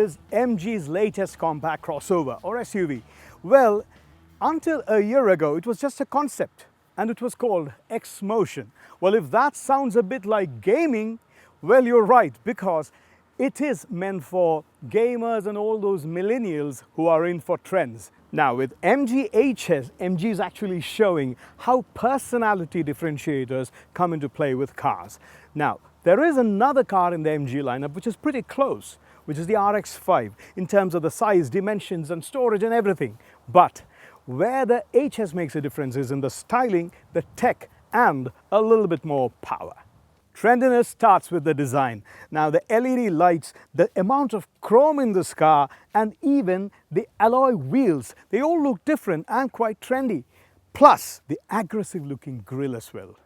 is MG's latest compact crossover or SUV. Well, until a year ago, it was just a concept and it was called X-Motion. Well, if that sounds a bit like gaming, well, you're right, because it is meant for gamers and all those millennials who are in for trends. Now, with MGHS, MG is actually showing how personality differentiators come into play with cars. Now, there is another car in the MG lineup which is pretty close, which is the RX-5 in terms of the size, dimensions and storage and everything. But where the HS makes a difference is in the styling, the tech and a little bit more power. Trendiness starts with the design. Now the LED lights, the amount of chrome in this car and even the alloy wheels, they all look different and quite trendy. Plus the aggressive looking grille as well.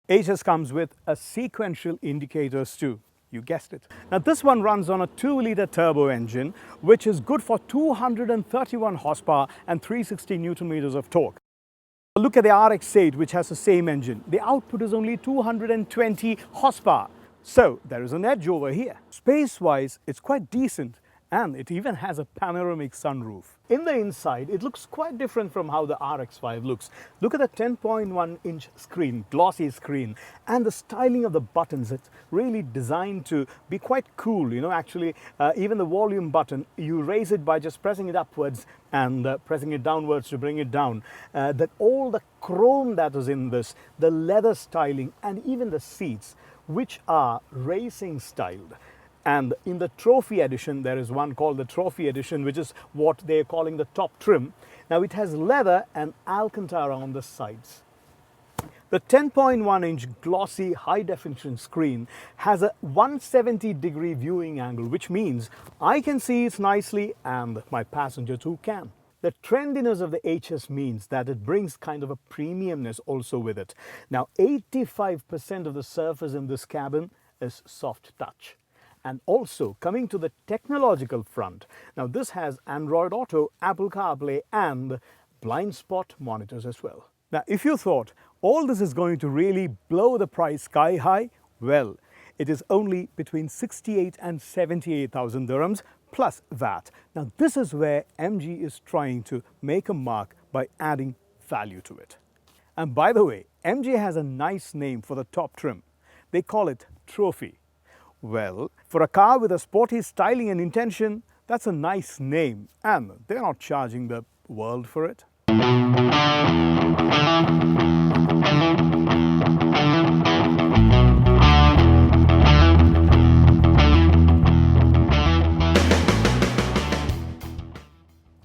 HS comes with a sequential indicators too. You guessed it. Now this one runs on a 2-litre turbo engine which is good for 231 horsepower and 360 Newton meters of torque. Look at the RX-8 which has the same engine. The output is only 220 horsepower. So there is an edge over here. Space-wise, it's quite decent and it even has a panoramic sunroof. In the inside, it looks quite different from how the RX-5 looks. Look at the 10.1-inch screen, glossy screen, and the styling of the buttons. It's really designed to be quite cool. You know, actually, even the volume button, you raise it by just pressing it upwards and pressing it downwards to bring it down. That all the chrome that is in this, the leather styling, and even the seats, which are racing styled. And in the Trophy Edition, there is one called the Trophy Edition, which is what they're calling the top trim. Now it has leather and Alcantara on the sides. The 10.1-inch glossy high-definition screen has a 170-degree viewing angle, which means I can see it nicely and my passenger too can. The trendiness of the HS means that it brings kind of a premiumness also with it. Now 85% of the surface in this cabin is soft touch. And also coming to the technological front, now this has Android Auto, Apple CarPlay and blind spot monitors as well. Now if you thought all this is going to really blow the price sky high, well, it is only between 68 and 78,000 dirhams plus VAT. Now this is where MG is trying to make a mark by adding value to it. And by the way, MG has a nice name for the top trim. They call it Trophy. Well, for a car with a sporty styling and intention, that's a nice name and they're not charging the world for it.